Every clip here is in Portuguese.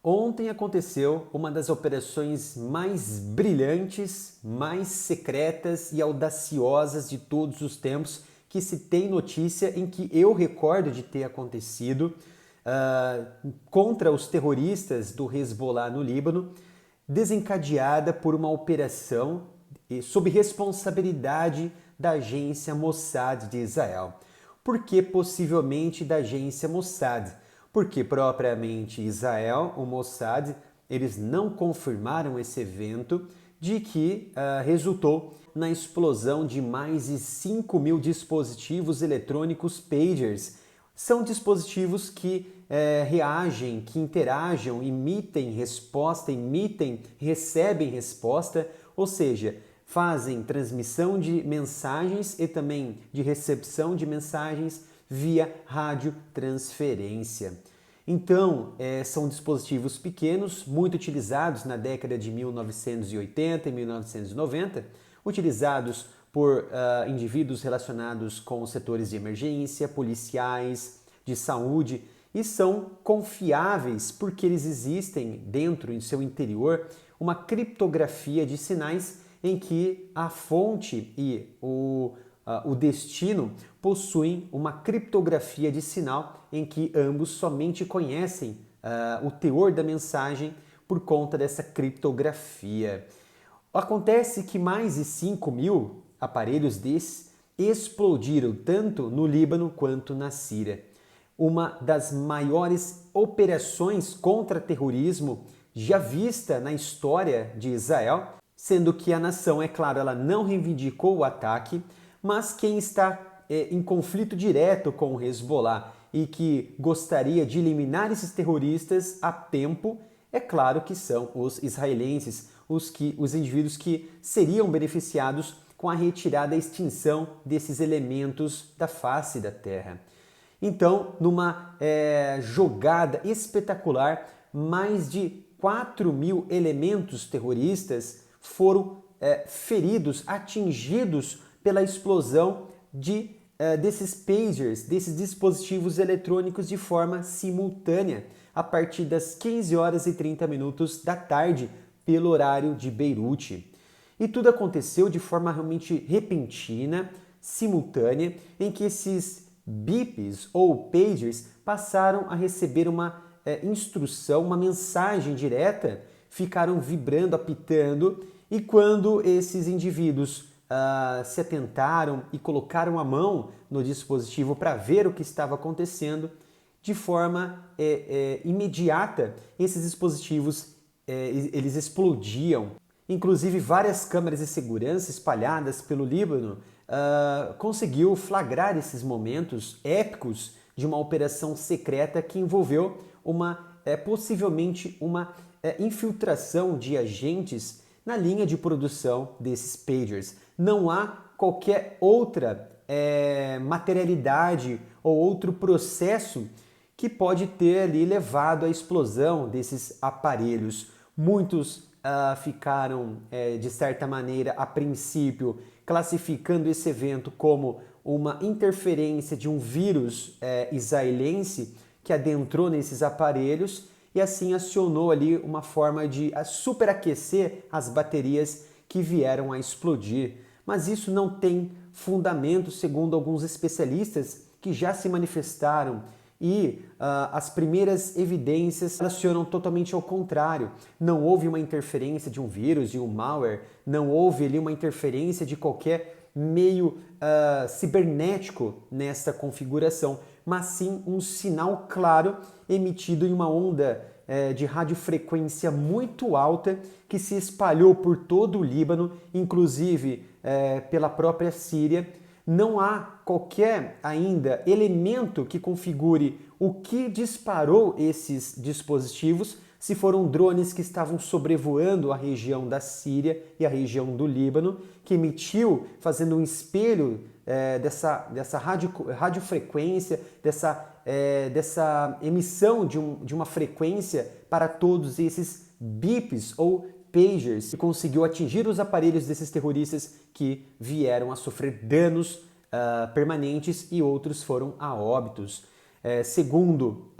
Ontem aconteceu uma das operações mais brilhantes, mais secretas e audaciosas de todos os tempos que se tem notícia em que eu recordo de ter acontecido contra os terroristas do Hezbollah no Líbano, desencadeada por uma operação sob responsabilidade da agência Mossad de Israel. Por que possivelmente da agência Mossad? Porque propriamente Israel, o Mossad, eles não confirmaram esse evento de que resultou na explosão de mais de 5.000 dispositivos eletrônicos pagers. São dispositivos que reagem, que interagem, emitem resposta, recebem resposta, ou seja, fazem transmissão de mensagens e também de recepção de mensagens via radiotransferência. Então, são dispositivos pequenos, muito utilizados na década de 1980 e 1990, utilizados por indivíduos relacionados com os setores de emergência, policiais, de saúde, e são confiáveis porque eles existem dentro, em seu interior, uma criptografia de sinais em que a fonte e o destino possuem uma criptografia de sinal em que ambos somente conhecem o teor da mensagem por conta dessa criptografia. Acontece que mais de 5.000 aparelhos desses explodiram tanto no Líbano quanto na Síria. Uma das maiores operações contra terrorismo já vista na história de Israel, sendo que a nação, é claro, ela não reivindicou o ataque, mas quem está em conflito direto com o Hezbollah e que gostaria de eliminar esses terroristas a tempo, é claro que são os israelenses, os indivíduos que seriam beneficiados com a retirada e extinção desses elementos da face da terra. Então, numa jogada espetacular, mais de 4.000 elementos terroristas foram feridos, atingidos pela explosão desses pagers, desses dispositivos eletrônicos de forma simultânea, a partir das 15 horas e 30 minutos da tarde, pelo horário de Beirute. E tudo aconteceu de forma realmente repentina, simultânea, em que esses bips ou pagers passaram a receber uma instrução, uma mensagem direta, ficaram vibrando, apitando, e quando esses indivíduos se atentaram e colocaram a mão no dispositivo para ver o que estava acontecendo, de forma imediata, esses dispositivos eles explodiam. Inclusive, várias câmeras de segurança espalhadas pelo Líbano conseguiu flagrar esses momentos épicos de uma operação secreta que envolveu possivelmente uma infiltração de agentes na linha de produção desses pagers. Não há qualquer outra materialidade ou outro processo que pode ter ali levado à explosão desses aparelhos. Muitos ficaram, de certa maneira, a princípio, classificando esse evento como uma interferência de um vírus israelense que adentrou nesses aparelhos e assim acionou ali uma forma de superaquecer as baterias que vieram a explodir. Mas isso não tem fundamento, segundo alguns especialistas que já se manifestaram, e as primeiras evidências acionam totalmente ao contrário. Não houve uma interferência de um vírus, de um malware, não houve ali uma interferência de qualquer meio cibernético nessa configuração, mas sim um sinal claro emitido em uma onda de radiofrequência muito alta que se espalhou por todo o Líbano, inclusive pela própria Síria. Não há qualquer ainda elemento que configure o que disparou esses dispositivos, se foram drones que estavam sobrevoando a região da Síria e a região do Líbano, que emitiu, fazendo um espelho dessa radiofrequência, dessa emissão de uma frequência para todos esses bips ou pagers, e conseguiu atingir os aparelhos desses terroristas que vieram a sofrer danos permanentes e outros foram a óbitos. Segundo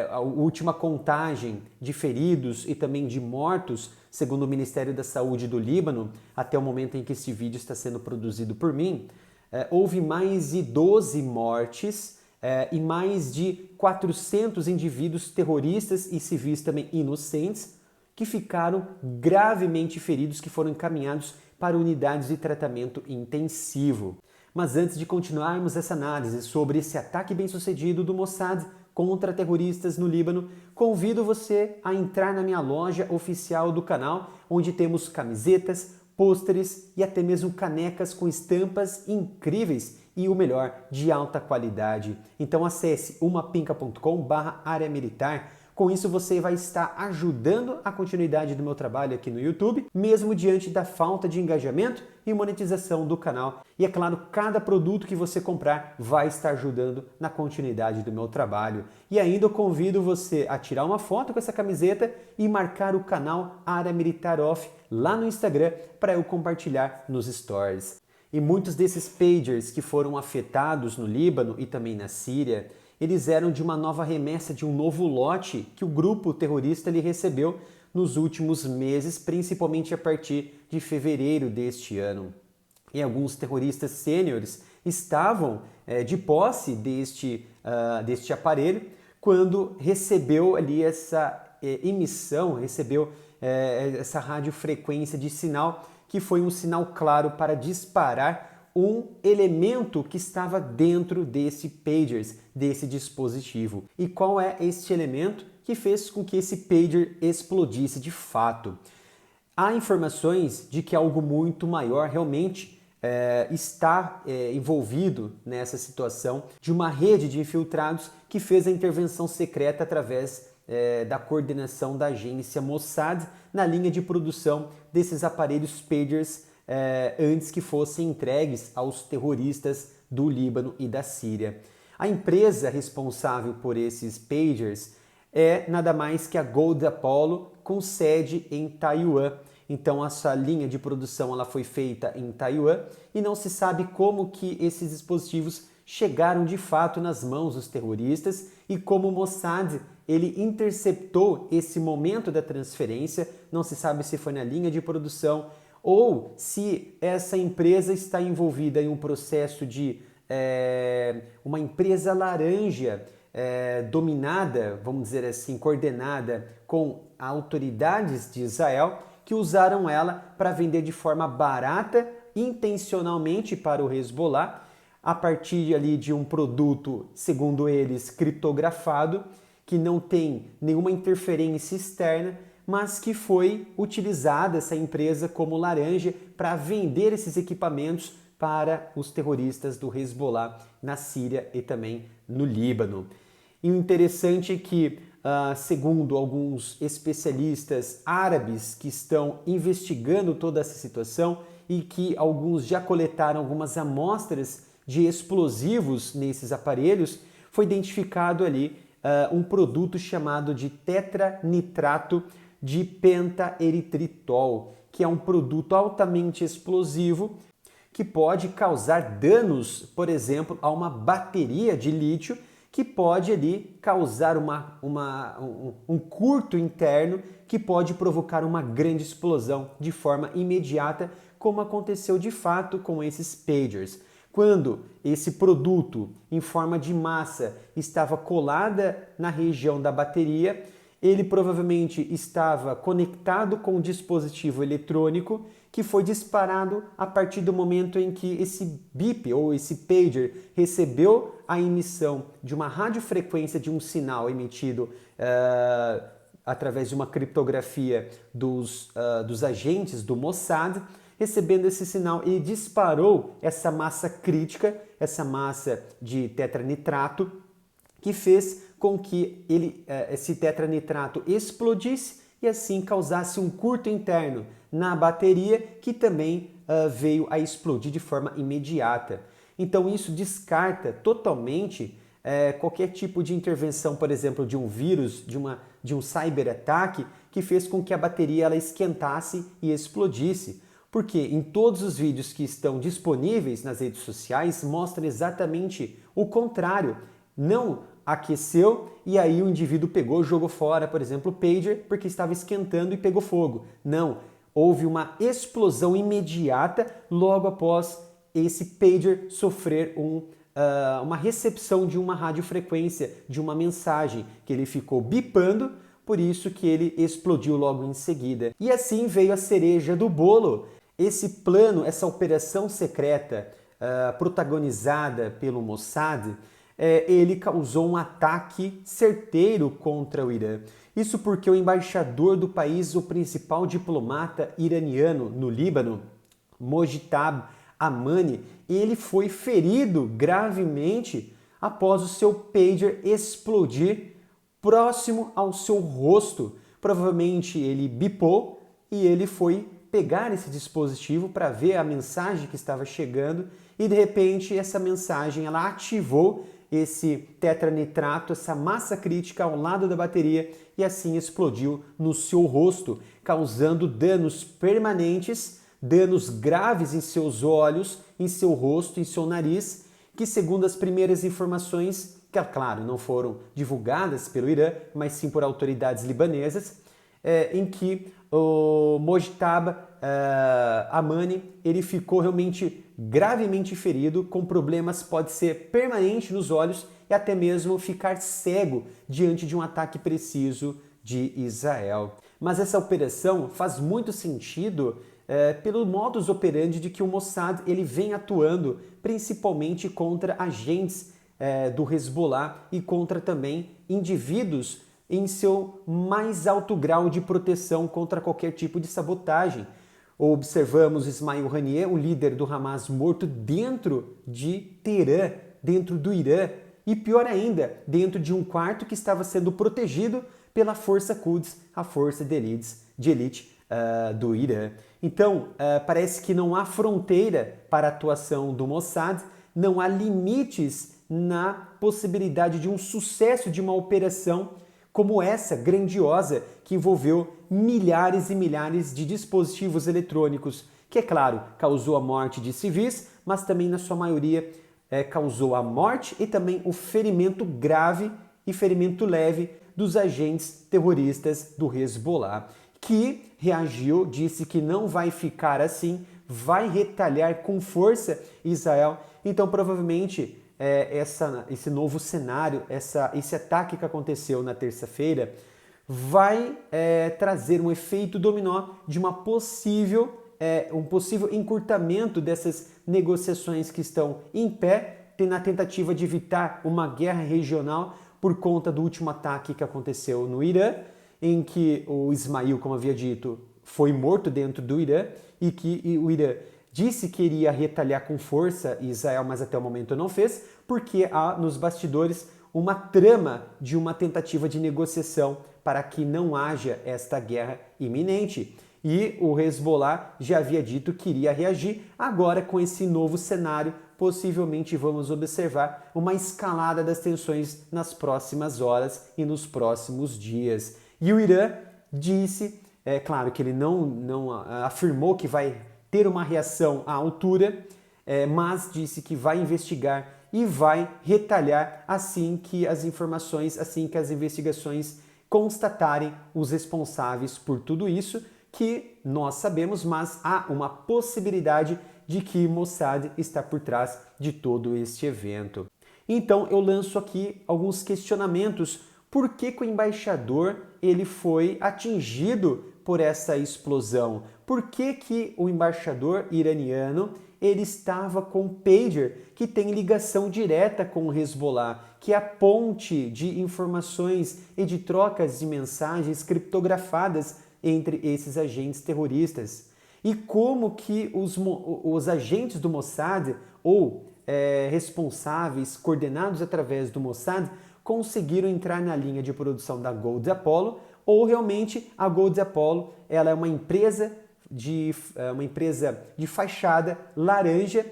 a última contagem de feridos e também de mortos, segundo o Ministério da Saúde do Líbano, até o momento em que esse vídeo está sendo produzido por mim, houve mais de 12 mortes e mais de 400 indivíduos terroristas e civis também inocentes que ficaram gravemente feridos, que foram encaminhados para unidades de tratamento intensivo. Mas antes de continuarmos essa análise sobre esse ataque bem-sucedido do Mossad contra terroristas no Líbano, convido você a entrar na minha loja oficial do canal, onde temos camisetas, pôsteres e até mesmo canecas com estampas incríveis e o melhor, de alta qualidade. Então acesse umapinca.com/área militar. Com isso você vai estar ajudando a continuidade do meu trabalho aqui no YouTube, mesmo diante da falta de engajamento e monetização do canal. E é claro, cada produto que você comprar vai estar ajudando na continuidade do meu trabalho. E ainda eu convido você a tirar uma foto com essa camiseta e marcar o canal Área Militar Off lá no Instagram para eu compartilhar nos stories. E muitos desses pagers que foram afetados no Líbano e também na Síria, eles eram de uma nova remessa, de um novo lote que o grupo terrorista ele recebeu nos últimos meses, principalmente a partir de fevereiro deste ano. E alguns terroristas sêniores estavam de posse deste aparelho quando recebeu ali essa emissão, recebeu essa radiofrequência de sinal, que foi um sinal claro para disparar um elemento que estava dentro desse pagers, desse dispositivo. E qual é este elemento que fez com que esse pager explodisse de fato? Há informações de que algo muito maior realmente está envolvido nessa situação de uma rede de infiltrados que fez a intervenção secreta através da coordenação da agência Mossad na linha de produção desses aparelhos pagers antes que fossem entregues aos terroristas do Líbano e da Síria. A empresa responsável por esses pagers é nada mais que a Gold Apollo, com sede em Taiwan. Então essa linha de produção ela foi feita em Taiwan e não se sabe como que esses dispositivos chegaram de fato nas mãos dos terroristas e como o Mossad ele interceptou esse momento da transferência. Não se sabe se foi na linha de produção ou se essa empresa está envolvida em um processo de uma empresa laranja dominada, vamos dizer assim, coordenada com autoridades de Israel, que usaram ela para vender de forma barata, intencionalmente para o Hezbollah, a partir ali de um produto, segundo eles, criptografado, que não tem nenhuma interferência externa, mas que foi utilizada essa empresa como laranja para vender esses equipamentos para os terroristas do Hezbollah na Síria e também no Líbano. E o interessante é que, segundo alguns especialistas árabes que estão investigando toda essa situação e que alguns já coletaram algumas amostras de explosivos nesses aparelhos, foi identificado ali um produto chamado de tetranitrato de pentaeritritol, que é um produto altamente explosivo que pode causar danos, por exemplo, a uma bateria de lítio, que pode ali causar um curto interno que pode provocar uma grande explosão de forma imediata, como aconteceu de fato com esses pagers. Quando esse produto em forma de massa estava colada na região da bateria, ele provavelmente estava conectado com um dispositivo eletrônico que foi disparado a partir do momento em que esse bip ou esse pager recebeu a emissão de uma radiofrequência de um sinal emitido através de uma criptografia dos agentes do Mossad. Recebendo esse sinal, ele disparou essa massa crítica, essa massa de tetranitrato, que fez com que esse tetranitrato explodisse e assim causasse um curto interno na bateria, que também veio a explodir de forma imediata. Então isso descarta totalmente qualquer tipo de intervenção, por exemplo, de um vírus, de um cyberataque, que fez com que a bateria ela esquentasse e explodisse. Porque em todos os vídeos que estão disponíveis nas redes sociais mostram exatamente o contrário. Não aqueceu e aí o indivíduo pegou, jogou fora, por exemplo, o pager porque estava esquentando e pegou fogo. Não, houve uma explosão imediata logo após esse pager sofrer uma recepção de uma radiofrequência, de uma mensagem que ele ficou bipando, por isso que ele explodiu logo em seguida. E assim veio a cereja do bolo. Esse plano, essa operação secreta protagonizada pelo Mossad, ele causou um ataque certeiro contra o Irã. Isso porque o embaixador do país, o principal diplomata iraniano no Líbano, Mojtaba Amani, ele foi ferido gravemente após o seu pager explodir próximo ao seu rosto. Provavelmente ele bipou e ele foi pegar esse dispositivo para ver a mensagem que estava chegando e de repente essa mensagem ela ativou esse tetranitrato, essa massa crítica ao lado da bateria e assim explodiu no seu rosto, causando danos permanentes, danos graves em seus olhos, em seu rosto, em seu nariz, que segundo as primeiras informações, que claro, não foram divulgadas pelo Irã, mas sim por autoridades libanesas, em que o Mojtaba Amani ele ficou realmente gravemente ferido, com problemas pode ser permanente nos olhos e até mesmo ficar cego diante de um ataque preciso de Israel. Mas essa operação faz muito sentido pelo modus operandi de que o Mossad ele vem atuando principalmente contra agentes do Hezbollah e contra também indivíduos em seu mais alto grau de proteção contra qualquer tipo de sabotagem. Observamos Ismail Haniyeh, o líder do Hamas, morto dentro de Teherã, dentro do Irã, e pior ainda, dentro de um quarto que estava sendo protegido pela Força Quds, a força de elite do Irã. Então, parece que não há fronteira para a atuação do Mossad, não há limites na possibilidade de um sucesso de uma operação como essa grandiosa que envolveu milhares e milhares de dispositivos eletrônicos, que, é claro, causou a morte de civis, mas também, na sua maioria, causou a morte e também o ferimento grave e ferimento leve dos agentes terroristas do Hezbollah, que reagiu, disse que não vai ficar assim, vai retalhar com força Israel. Então, provavelmente, esse novo cenário, esse ataque que aconteceu na terça-feira, vai trazer um efeito dominó de um possível encurtamento dessas negociações que estão em pé, na tentativa de evitar uma guerra regional por conta do último ataque que aconteceu no Irã, em que o Ismail, como havia dito, foi morto dentro do Irã e que o Irã disse que iria retalhar com força Israel, mas até o momento não fez, porque há nos bastidores uma trama de uma tentativa de negociação para que não haja esta guerra iminente. E o Hezbollah já havia dito que iria reagir. Agora, com esse novo cenário, possivelmente vamos observar uma escalada das tensões nas próximas horas e nos próximos dias. E o Irã disse, claro que ele não afirmou que vai ter uma reação à altura, mas disse que vai investigar e vai retalhar assim que as investigações constatarem os responsáveis por tudo isso, que nós sabemos, mas há uma possibilidade de que Mossad está por trás de todo este evento. Então eu lanço aqui alguns questionamentos. Por que o embaixador ele foi atingido por essa explosão? Por que o embaixador iraniano ele estava com o pager que tem ligação direta com o Hezbollah, que é a ponte de informações e de trocas de mensagens criptografadas entre esses agentes terroristas? E como que os agentes do Mossad ou responsáveis, coordenados através do Mossad, conseguiram entrar na linha de produção da Golden Apollo, ou realmente a Golden Apollo ela é uma empresa de fachada laranja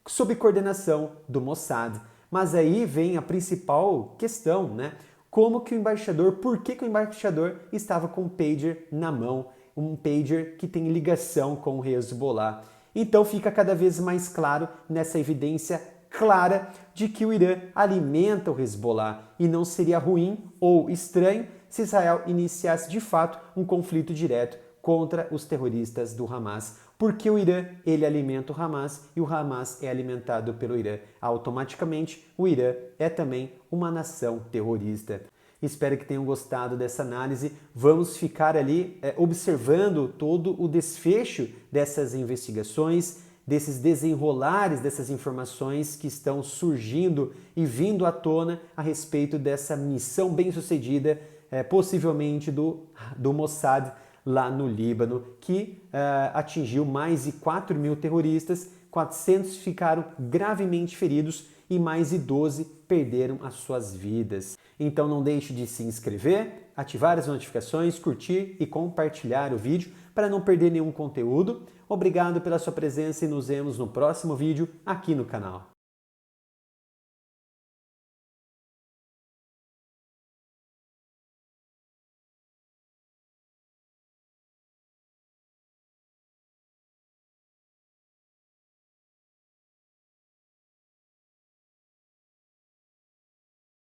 sob coordenação do Mossad. Mas aí vem a principal questão, né? Por que o embaixador estava com o pager na mão, um pager que tem ligação com o Hezbollah? Então fica cada vez mais claro nessa evidência clara de que o Irã alimenta o Hezbollah e não seria ruim ou estranho se Israel iniciasse de fato um conflito direto contra os terroristas do Hamas, porque o Irã ele alimenta o Hamas e o Hamas é alimentado pelo Irã. Automaticamente, o Irã é também uma nação terrorista. Espero que tenham gostado dessa análise. Vamos ficar ali observando todo o desfecho dessas investigações, desses desenrolares, dessas informações que estão surgindo e vindo à tona a respeito dessa missão bem-sucedida, possivelmente do Mossad lá no Líbano, que atingiu mais de 4 mil terroristas, 400 ficaram gravemente feridos e mais de 12 perderam as suas vidas. Então não deixe de se inscrever, ativar as notificações, curtir e compartilhar o vídeo para não perder nenhum conteúdo. Obrigado pela sua presença e nos vemos no próximo vídeo aqui no canal.